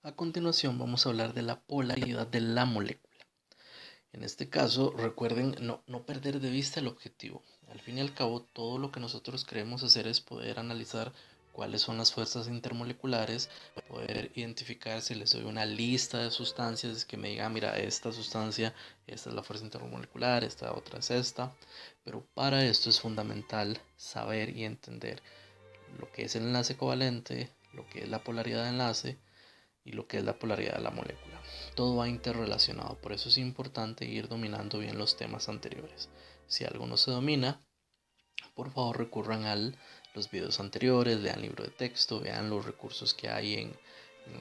A continuación vamos a hablar de la polaridad de la molécula. En este caso, recuerden no perder de vista el objetivo. Al fin y al cabo, todo lo que nosotros queremos hacer es poder analizar cuáles son las fuerzas intermoleculares, poder identificar si les doy una lista de sustancias que me diga, mira, esta sustancia, esta es la fuerza intermolecular, esta otra es esta. Pero para esto es fundamental saber y entender lo que es el enlace covalente, lo que es la polaridad de enlace y lo que es la polaridad de la molécula. Todo va interrelacionado, por eso es importante ir dominando bien los temas anteriores. Si algo no se domina, por favor recurran a los videos anteriores, lean libro de texto, vean los recursos que hay en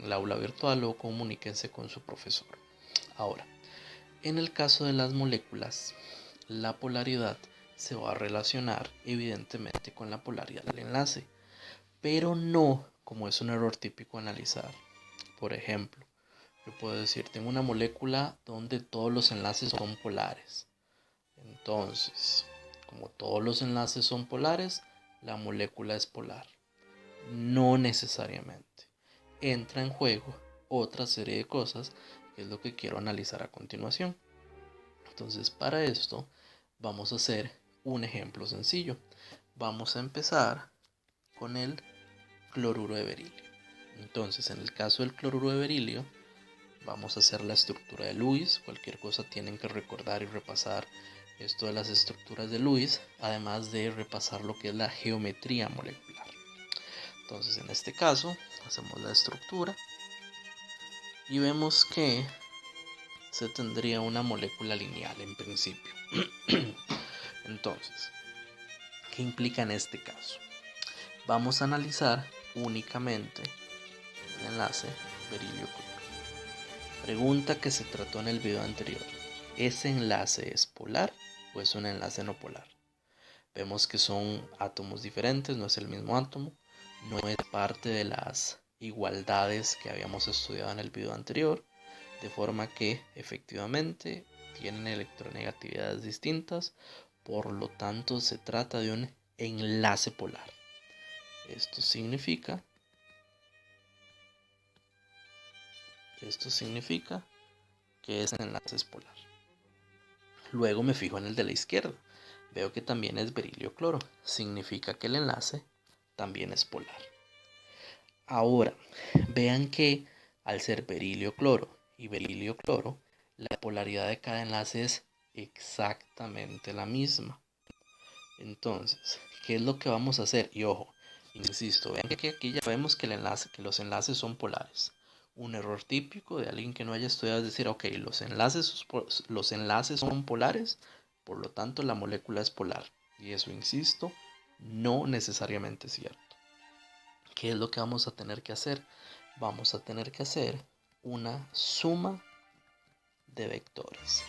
el aula virtual o comuníquense con su profesor. Ahora, en el caso de las moléculas, la polaridad se va a relacionar evidentemente con la polaridad del enlace, pero no como es un error típico analizar. Por ejemplo, yo puedo decir, tengo una molécula donde todos los enlaces son polares. Entonces, como todos los enlaces son polares, la molécula es polar. No necesariamente. Entra en juego otra serie de cosas, que es lo que quiero analizar a continuación. Entonces, para esto, vamos a hacer un ejemplo sencillo. Vamos a empezar con el cloruro de berilio. Entonces, en el caso del cloruro de berilio, vamos a hacer la estructura de Lewis. Cualquier cosa tienen que recordar y repasar esto de las estructuras de Lewis, además de repasar lo que es la geometría molecular. Entonces, en este caso, hacemos la estructura y vemos que se tendría una molécula lineal en principio. Entonces, ¿qué implica en este caso? Vamos a analizar únicamente el enlace berilio-cloro. Pregunta que se trató en el video anterior. ¿Ese enlace es polar o es un enlace no polar? Vemos que son átomos diferentes, no es el mismo átomo, no es parte de las igualdades que habíamos estudiado en el video anterior, de forma que efectivamente tienen electronegatividades distintas, por lo tanto se trata de un enlace polar. Esto significa que ese enlace es polar. Luego me fijo en el de la izquierda. Veo que también es berilio-cloro. Significa que el enlace también es polar. Ahora, vean que al ser berilio-cloro y berilio-cloro, la polaridad de cada enlace es exactamente la misma. Entonces, ¿qué es lo que vamos a hacer? Y ojo, insisto, vean que aquí ya vemos que los enlaces son polares. Un error típico de alguien que no haya estudiado es decir, ok, los enlaces son polares, por lo tanto la molécula es polar. Y eso, insisto, no necesariamente es cierto. ¿Qué es lo que vamos a tener que hacer? Vamos a tener que hacer una suma de vectores.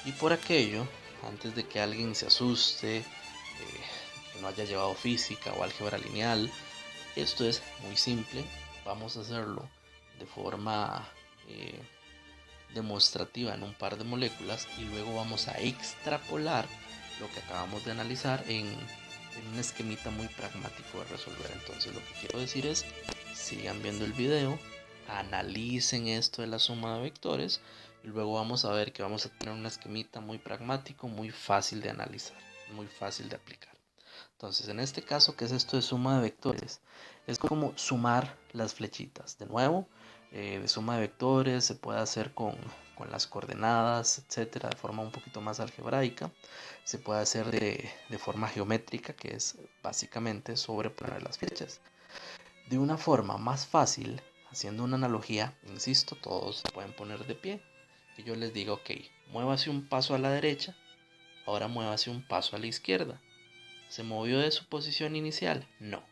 Y por aquello, antes de que alguien se asuste, que no haya llevado física o álgebra lineal, esto es muy simple. Vamos a hacerlo de forma demostrativa en un par de moléculas y luego vamos a extrapolar lo que acabamos de analizar en un esquemita muy pragmático de resolver. Entonces lo que quiero decir es, sigan viendo el video, analicen esto de la suma de vectores y luego vamos a ver que vamos a tener un esquemita muy pragmático, muy fácil de analizar, muy fácil de aplicar. Entonces, en este caso, ¿qué es esto de suma de vectores? Es como sumar las flechitas. De nuevo, de suma de vectores se puede hacer con las coordenadas, etcétera, de forma un poquito más algebraica. Se puede hacer de forma geométrica, que es básicamente sobreponer las flechas. De una forma más fácil, haciendo una analogía, insisto, todos se pueden poner de pie. Y yo les digo, ok, muévase un paso a la derecha, ahora muévase un paso a la izquierda. ¿Se movió de su posición inicial? No.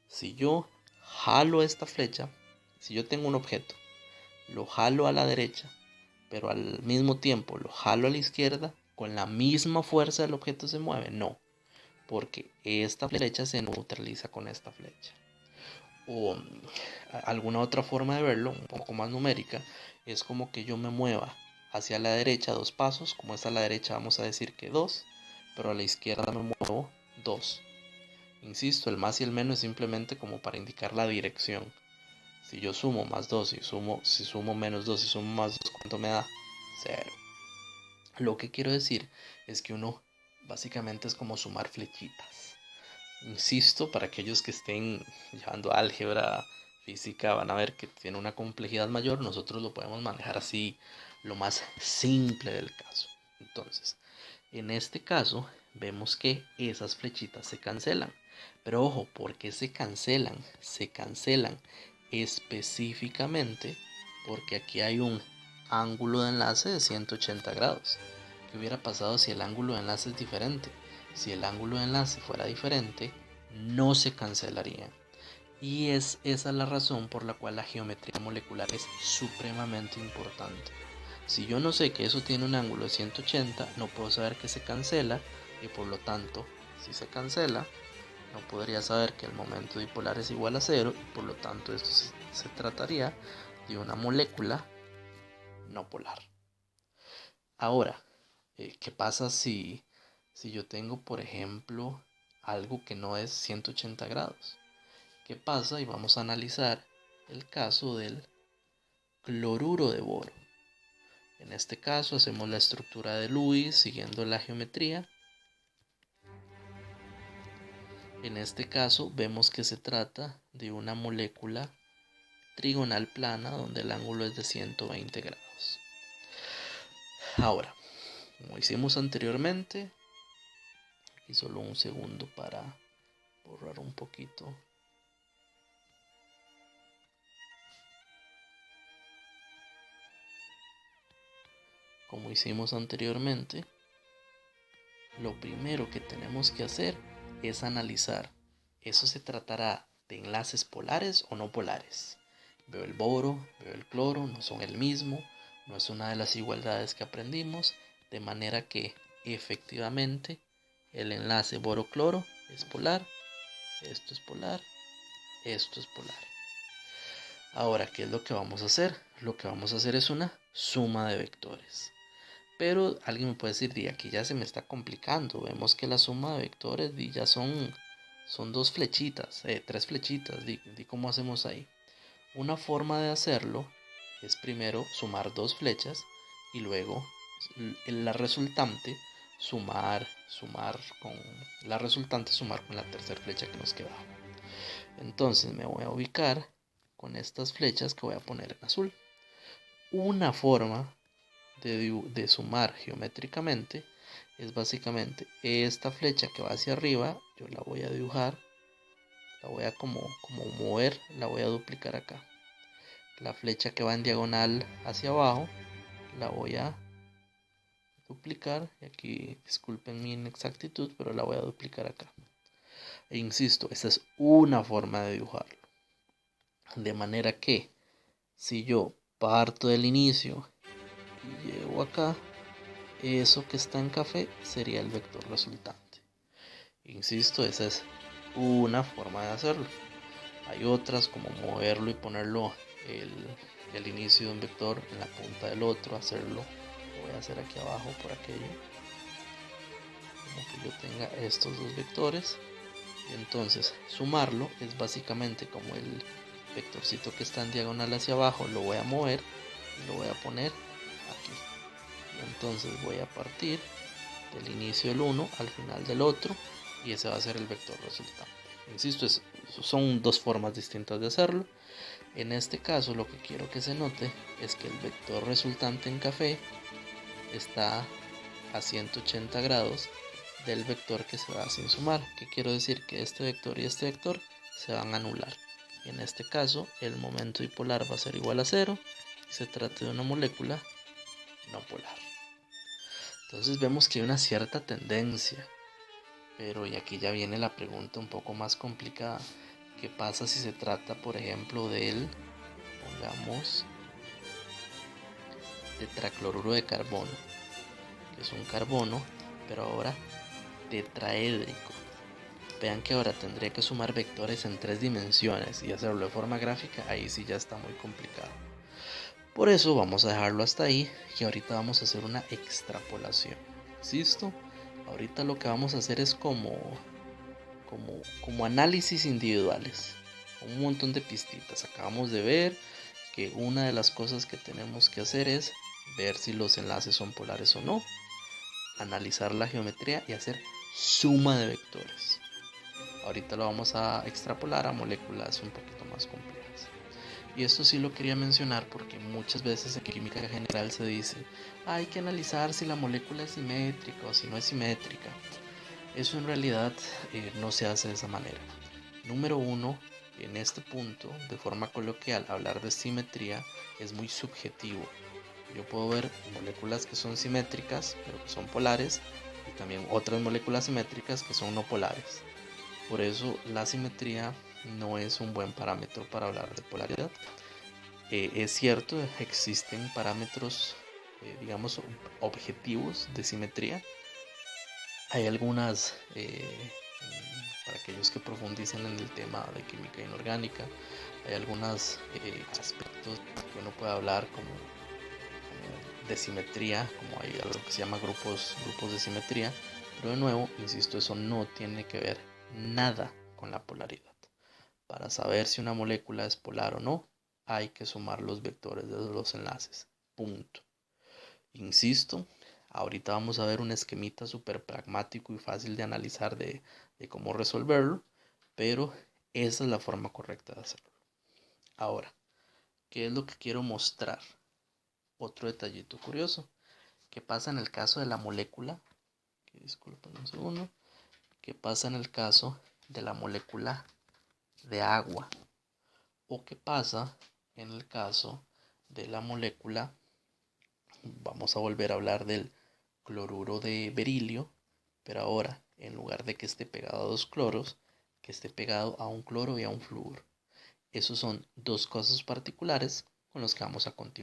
Si yo jalo esta flecha, si yo tengo un objeto, lo jalo a la derecha, pero al mismo tiempo lo jalo a la izquierda, con la misma fuerza el objeto se mueve. No, porque esta flecha se neutraliza con esta flecha. O alguna otra forma de verlo, un poco más numérica, es como que yo me mueva hacia la derecha 2 pasos, como es a la derecha vamos a decir que 2, pero a la izquierda me muevo 2. Insisto, el más y el menos es simplemente como para indicar la dirección. Si yo sumo más 2 si sumo menos 2 y sumo más 2, ¿cuánto me da? Cero. Lo que quiero decir es que uno básicamente es como sumar flechitas. Insisto, para aquellos que estén llevando álgebra, física, van a ver que tiene una complejidad mayor. Nosotros lo podemos manejar así, lo más simple del caso. Entonces, en este caso, vemos que esas flechitas se cancelan. Pero ojo, ¿por qué se cancelan? Se cancelan específicamente porque aquí hay un ángulo de enlace de 180 grados. ¿Qué hubiera pasado si el ángulo de enlace es diferente? Si el ángulo de enlace fuera diferente, no se cancelaría. Y es esa la razón por la cual la geometría molecular es supremamente importante. Si yo no sé que eso tiene un ángulo de 180, no puedo saber que se cancela y por lo tanto, si se cancela, no podría saber que el momento dipolar es igual a cero y por lo tanto esto se trataría de una molécula no polar. Ahora, ¿qué pasa si yo tengo, por ejemplo, algo que no es 180 grados? ¿Qué pasa? Y vamos a analizar el caso del cloruro de boro. En este caso hacemos la estructura de Lewis siguiendo la geometría. En este caso vemos que se trata de una molécula trigonal plana donde el ángulo es de 120 grados. Ahora, como hicimos anteriormente, aquí solo un segundo para borrar un poquito. Como hicimos anteriormente, lo primero que tenemos que hacer es analizar. ¿Eso se tratará de enlaces polares o no polares? Veo el boro, veo el cloro, no son el mismo, no es una de las igualdades que aprendimos, de manera que efectivamente el enlace boro-cloro es polar, esto es polar, esto es polar. Ahora, ¿qué es lo que vamos a hacer? Lo que vamos a hacer es una suma de vectores. Pero alguien me puede decir, y aquí ya se me está complicando. Vemos que la suma de vectores ya son dos flechitas, tres flechitas. ¿Cómo hacemos ahí? Una forma de hacerlo es primero sumar dos flechas y luego la resultante sumar con la tercera flecha que nos queda. Entonces me voy a ubicar con estas flechas que voy a poner en azul. Una forma de sumar geométricamente es básicamente esta flecha que va hacia arriba. Yo la voy a dibujar, la voy a como mover, la voy a duplicar acá. La flecha que va en diagonal hacia abajo la voy a duplicar, y aquí disculpen mi inexactitud, pero la voy a duplicar acá. E insisto, esta es una forma de dibujarlo, de manera que si yo parto del inicio y llego acá, eso que está en café sería el vector resultante. Insisto, esa es una forma de hacerlo. Hay otras como moverlo y ponerlo el inicio de un vector en la punta del otro, hacerlo. Lo voy a hacer aquí abajo por aquello. Como que yo tenga estos dos vectores. Y entonces sumarlo es básicamente como el vectorcito que está en diagonal hacia abajo, lo voy a mover y lo voy a poner aquí. Y entonces voy a partir del inicio del uno al final del otro y ese va a ser el vector resultante. Insisto, son dos formas distintas de hacerlo. En este caso lo que quiero que se note es que el vector resultante en café está a 180 grados del vector que se va sin sumar. ¿Qué quiero decir? Que este vector y este vector se van a anular. Y en este caso el momento dipolar va a ser igual a cero y se trata de una molécula no polar. Entonces vemos que hay una cierta tendencia. Pero y aquí ya viene la pregunta un poco más complicada. ¿Qué pasa si se trata, por ejemplo, pongamos, tetracloruro de carbono, que es un carbono, pero ahora tetraédrico? Vean que ahora tendría que sumar vectores en 3 dimensiones y hacerlo de forma gráfica, ahí sí ya está muy complicado. Por eso vamos a dejarlo hasta ahí y ahorita vamos a hacer una extrapolación. ¿Listo? Ahorita lo que vamos a hacer es como análisis individuales, un montón de pistitas. Acabamos de ver que una de las cosas que tenemos que hacer es ver si los enlaces son polares o no, analizar la geometría y hacer suma de vectores. Ahorita lo vamos a extrapolar a moléculas un poquito más complejas. Y esto sí lo quería mencionar porque muchas veces en química general se dice, hay que analizar si la molécula es simétrica o si no es simétrica. Eso en realidad no se hace de esa manera. Número uno, en este punto, de forma coloquial, hablar de simetría es muy subjetivo. Yo puedo ver moléculas que son simétricas, pero que son polares, y también otras moléculas simétricas que son no polares. Por eso la simetría no es un buen parámetro para hablar de polaridad. Es cierto, existen parámetros, digamos, objetivos de simetría. Hay algunas, para aquellos que profundicen en el tema de química inorgánica, hay algunos aspectos que uno puede hablar como de simetría, como hay algo que se llama grupos de simetría, pero de nuevo, insisto, eso no tiene que ver nada con la polaridad. Para saber si una molécula es polar o no, hay que sumar los vectores de los enlaces. Punto. Insisto, ahorita vamos a ver un esquemita súper pragmático y fácil de analizar de cómo resolverlo, pero esa es la forma correcta de hacerlo. Ahora, ¿qué es lo que quiero mostrar? Otro detallito curioso. ¿Qué pasa en el caso de la molécula? Disculpen un segundo. ¿Qué pasa en el caso de la molécula de agua? ¿O qué pasa en el caso de la molécula? Vamos a volver a hablar del cloruro de berilio, pero ahora, en lugar de que esté pegado a dos cloros, que esté pegado a un cloro y a un flúor. Esos son dos casos particulares con los que vamos a continuar.